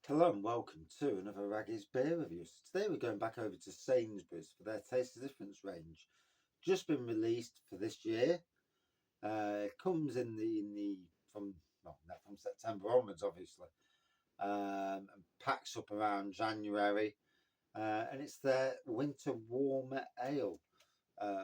Hello and welcome to another Raggy's Beer Review. So today we're going back over to Sainsbury's for their Taste of Difference range. Just been released for this year. It comes from September onwards, obviously, and packs up around January. And it's their Winter Warmer Ale,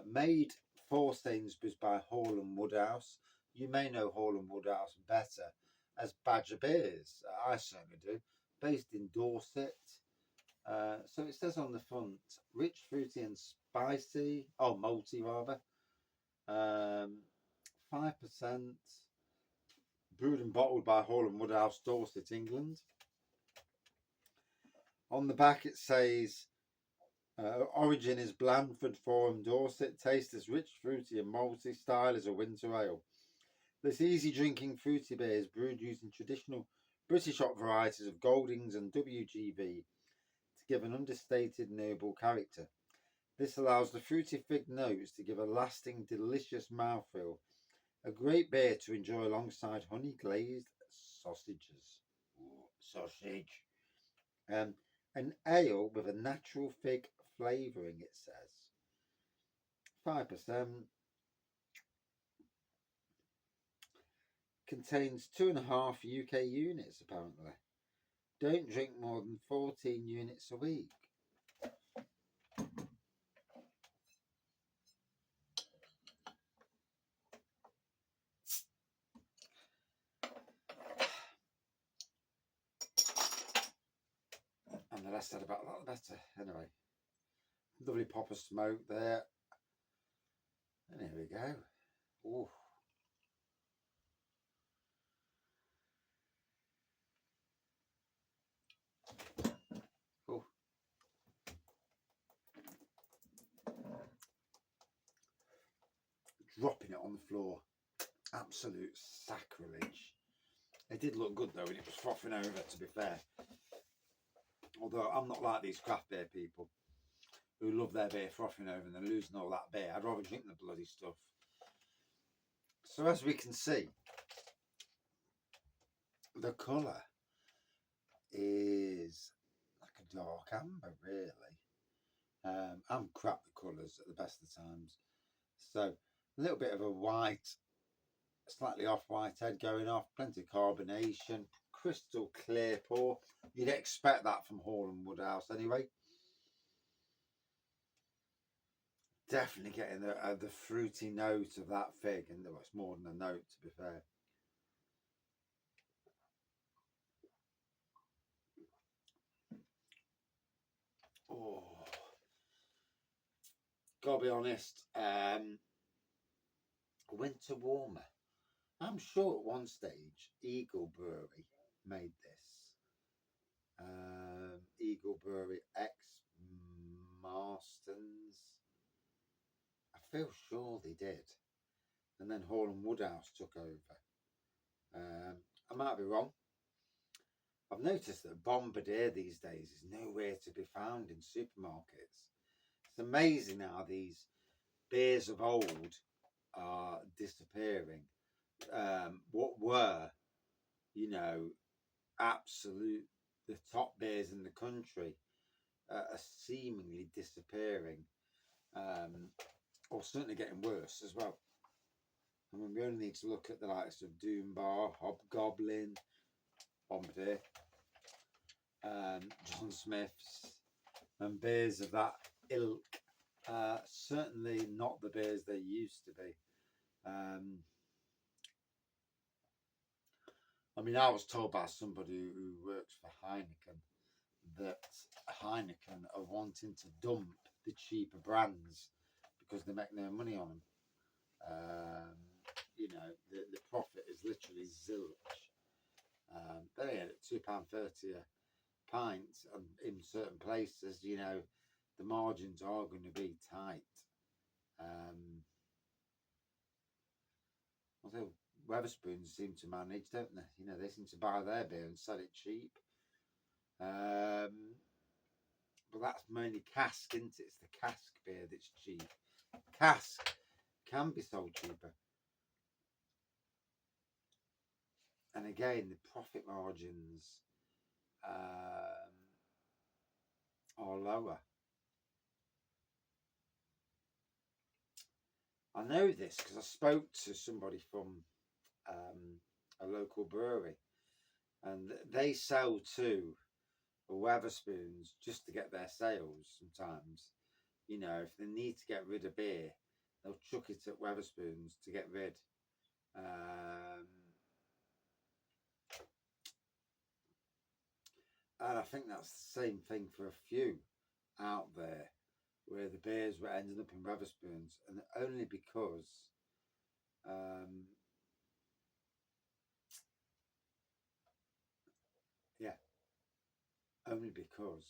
made for Sainsbury's by Hall and Woodhouse. You may know Hall and Woodhouse better as Badger Beers. I certainly do. Based in Dorset. So it says on the front, rich, fruity and spicy, malty rather. 5%, brewed and bottled by Hall and Woodhouse, Dorset, England. On the back it says, origin is Blandford Forum, Dorset. Taste is rich, fruity and malty. Style is a winter ale. This easy drinking fruity beer is brewed using traditional British hop varieties of Goldings and WGV to give an understated noble character. This allows the fruity fig notes to give a lasting, delicious mouthfeel. A great beer to enjoy alongside honey glazed sausages. Ooh, sausage. An ale with a natural fig flavouring, it says. 5%. Contains 2.5 UK units, apparently. Don't drink more than 14 units a week. And the less said about that, the better. Anyway, lovely pop of smoke there. And here we go. Ooh. Ooh. Dropping it on the floor. Absolute sacrilege. It did look good though when it was frothing over, to be fair. Although I'm not like these craft beer people who love their beer frothing over and they're losing all that beer. I'd rather drink the bloody stuff. So as we can see, the colour is like a dark amber, really. I'm crap at colours at the best of times. So a little bit of a white, slightly off-white head going off, plenty of carbonation, crystal clear pour. You'd expect that from Hall and Woodhouse anyway. Definitely getting the fruity note of that fig, and it's more than a note, to be fair. Oh, gotta be honest, winter warmer. I'm sure at one stage Eagle Brewery made this. Eagle Brewery X Marston's. I feel sure they did. And then Hall and Woodhouse took over. I might be wrong. I've noticed that Bombardier these days is nowhere to be found in supermarkets. It's amazing how these beers of old are disappearing. What were, absolute the top beers in the country are seemingly disappearing, or certainly getting worse as well. I mean, we only need to look at the likes of Doom Bar, Hobgoblin, Bombardier, John Smith's, and beers of that ilk. Certainly not the beers they used to be. I mean, I was told by somebody who works for Heineken that Heineken are wanting to dump the cheaper brands because they make no money on them. The profit is literally zilch. They at £2.30 a pint, and in certain places, the margins are going to be tight. Although Wetherspoons seem to manage, don't they? They seem to buy their beer and sell it cheap. But that's mainly cask, isn't it? It's the cask beer that's cheap. Cask can be sold cheaper. And again, the profit margins or lower. I know this because I spoke to somebody from a local brewery, and they sell to Wetherspoons just to get their sales sometimes. You know, if they need to get rid of beer, they'll chuck it at Wetherspoons to get rid. And I think that's the same thing for a few out there where the beers were ending up in Wetherspoons, and only because yeah, only because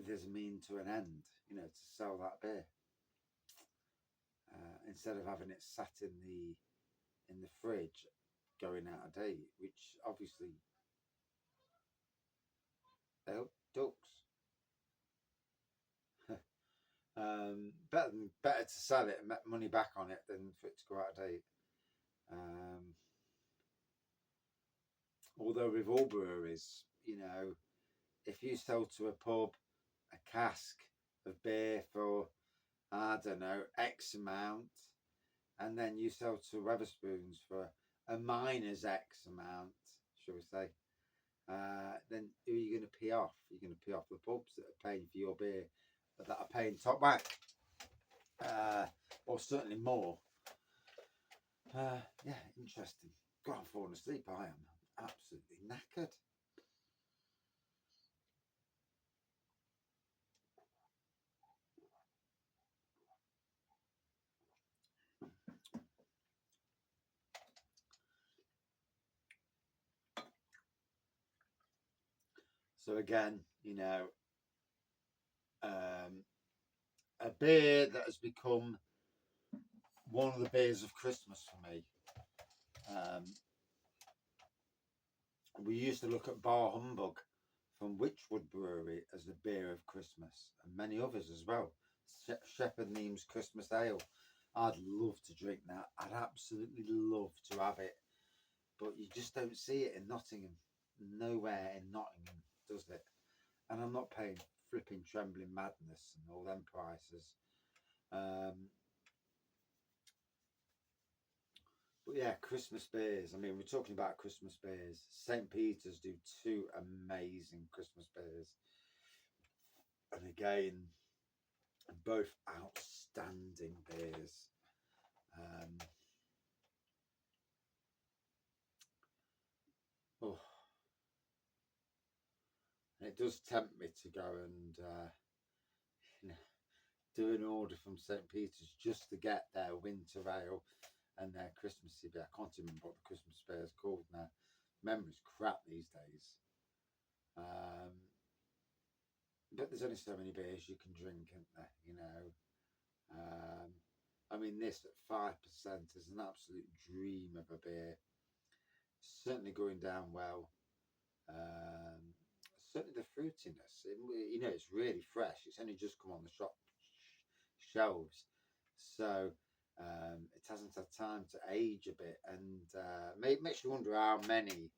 there's a mean to an end, you know, to sell that beer instead of having it sat in the fridge going out of date, which obviously ducks. Better to sell it and make money back on it than for it to go out of date. Although with all breweries, you know, if you sell to a pub a cask of beer for, I don't know, X amount, and then you sell to Wetherspoons for a minus X amount, shall we say, then who are you going to pay off? You're going to pay off the pubs that are paying for your beer, that are paying top whack, or certainly more. Yeah, interesting. God, I'm falling asleep. I am absolutely knackered. So again, you know, a beer that has become one of the beers of Christmas for me. We used to look at Bar Humbug from Witchwood Brewery as the beer of Christmas, and many others as well. Shepherd Neame's Christmas Ale. I'd love to drink that. I'd absolutely love to have it, but you just don't see it in Nottingham. Nowhere in Nottingham does it, and I'm not paying flipping trembling madness and all them prices. But yeah, Christmas beers. I mean, we're talking about Christmas beers. St. Peter's do 2 amazing Christmas beers. And again, both outstanding beers. Oh, and it does tempt me to go and you know, do an order from St. Peter's just to get their winter ale and their Christmassy beer. I can't even remember what the Christmas beer is called now. Memory's crap these days. But there's only so many beers you can drink, isn't there? You know. I mean, this at 5% is an absolute dream of a beer. Certainly going down well. Certainly the fruitiness. You know, it's really fresh. It's only just come on the shop shelves, so it hasn't had time to age a bit, and makes you wonder how many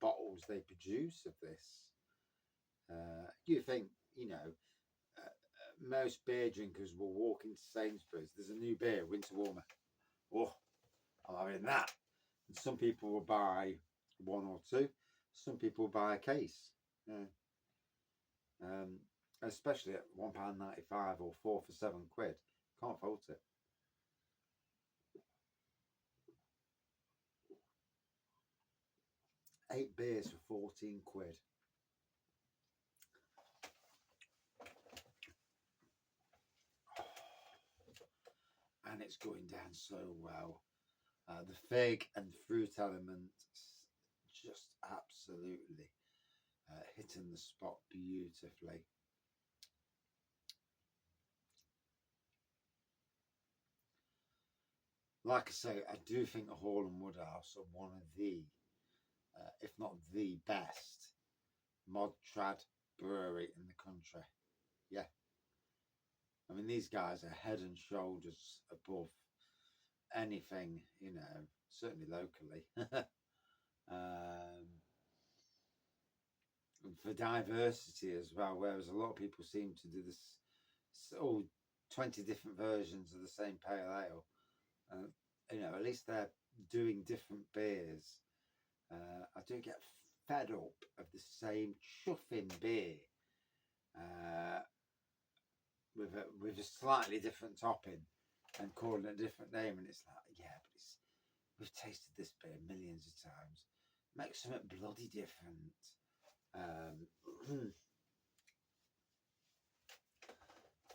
bottles they produce of this. You think, you know, most beer drinkers will walk into Sainsburys. There's a new beer, Winter Warmer. Oh, I'm having that. And some people will buy 1 or 2. Some people will buy a case. Yeah. Especially at £1.95 or 4 for £7. Can't fault it. £8 beers for £14. And it's going down so well. The fig and fruit element just absolutely hitting the spot beautifully. Like I say, I do think the Hall and Woodhouse are one of the, if not the best, mod trad brewery in the country. Yeah. I mean, these guys are head and shoulders above anything, you know, certainly locally. For diversity as well, whereas a lot of people seem to do this, 20 different versions of the same pale ale. At least they're doing different beers. I do get fed up of the same chuffing beer with a slightly different topping and calling it a different name, and it's like, yeah, but we've tasted this beer millions of times. Make something bloody different.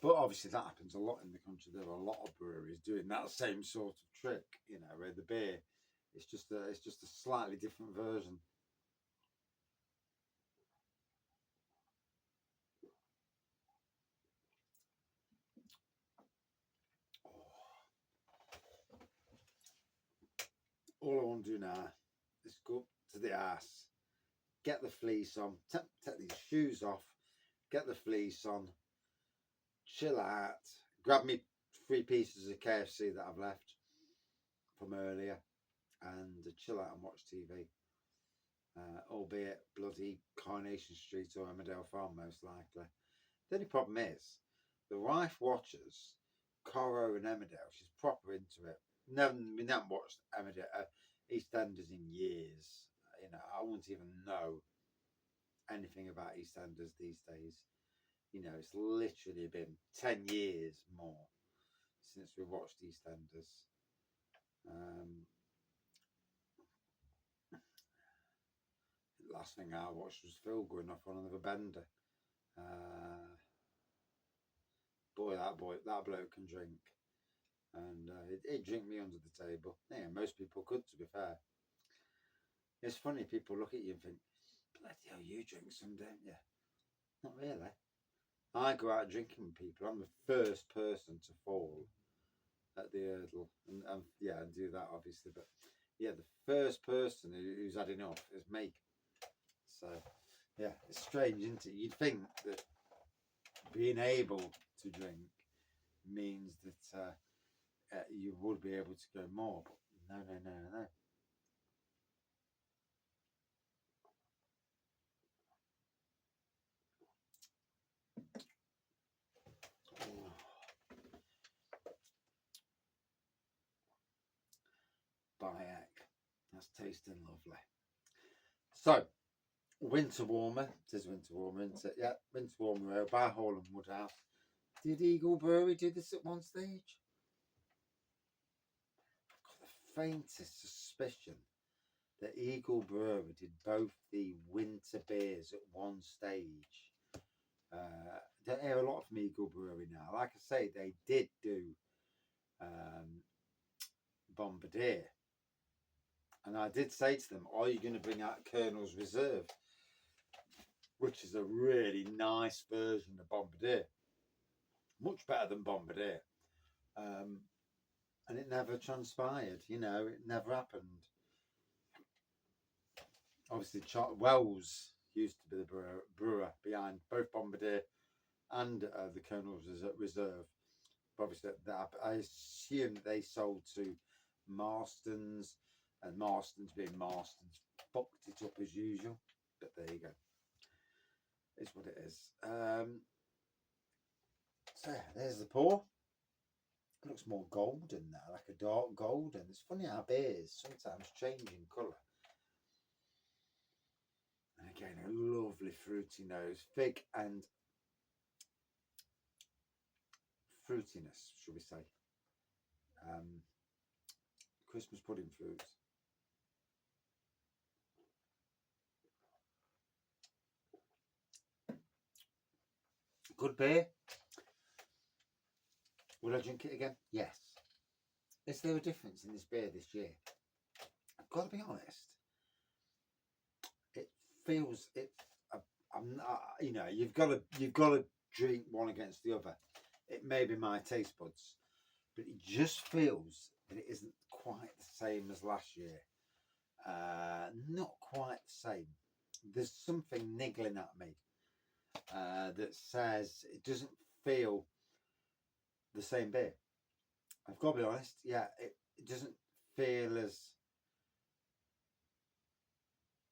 But obviously that happens a lot in the country. There are a lot of breweries doing that same sort of trick, where the beer it's just a slightly different version. All I want to do now is go to the arse, get the fleece on, take these shoes off, get the fleece on, chill out, grab me 3 pieces of KFC that I've left from earlier, and chill out and watch TV. Albeit bloody Coronation Street or Emmerdale Farm, most likely. The only problem is, the wife watches Coro and Emmerdale. She's proper into it. We haven't watched EastEnders in years. I wouldn't even know anything about EastEnders these days. It's literally been 10 years more since we watched EastEnders. The last thing I watched was Phil going off on another bender. That bloke can drink, and he'd drink me under the table. Yeah, most people could, to be fair. It's funny, people look at you and think, bloody hell, you drink some, don't you? Not really. I go out drinking with people. I'm the first person to fall at the hurdle, and do that obviously. But yeah, the first person who's had enough is me. So yeah, it's strange, isn't it? You'd think that being able to drink means that you would be able to go more, but no. Bayek, that's tasting lovely. So, winter warmer. It is winter warmer, isn't it? Yeah, winter warmer by Hall and Woodhouse. Did Eagle Brewery do this at one stage? I've got the faintest suspicion that Eagle Brewery did both the winter beers at one stage. Don't hear a lot from Eagle Brewery now. Like I say, they did do Bombardier. And I did say to them, are you going to bring out Colonel's Reserve? Which is a really nice version of Bombardier. Much better than Bombardier. And it never transpired, it never happened. Obviously, Wells used to be the brewer behind both Bombardier and the Colonel's Reserve. But obviously, I assume they sold to Marston's, and Marston's being Marston's fucked it up as usual. But there you go. It's what it is. So yeah, there's the pour. It looks more golden now, like a dark golden. It's funny how beers sometimes change in colour. And again, a lovely fruity nose, fig and fruitiness, should we say? Christmas pudding fruits. Good beer. Will I drink it again? Yes. Is there a difference in this beer this year? I've got to be honest. It feels it. I'm not, you've got to drink one against the other. It may be my taste buds, but it just feels that it isn't quite the same as last year. Not quite the same. There's something niggling at me that says it doesn't feel the same beer. I've got to be honest. Yeah, it doesn't feel as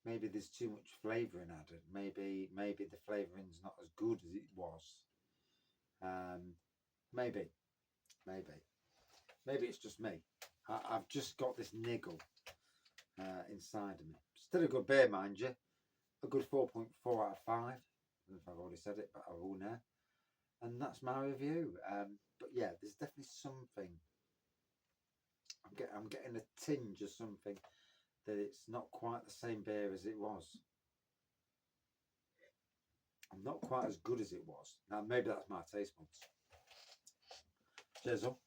maybe there's too much flavouring added. Maybe the flavouring's not as good as it was. Maybe it's just me. I've just got this niggle inside of me. Still a good beer, mind you. A good 4.4 out of 5. I don't know if I've already said it, but I will now. And that's my review. But yeah, there's definitely something. I'm getting a tinge of something that it's not quite the same beer as it was. I'm not quite as good as it was. Now maybe that's my taste buds. Cheers up.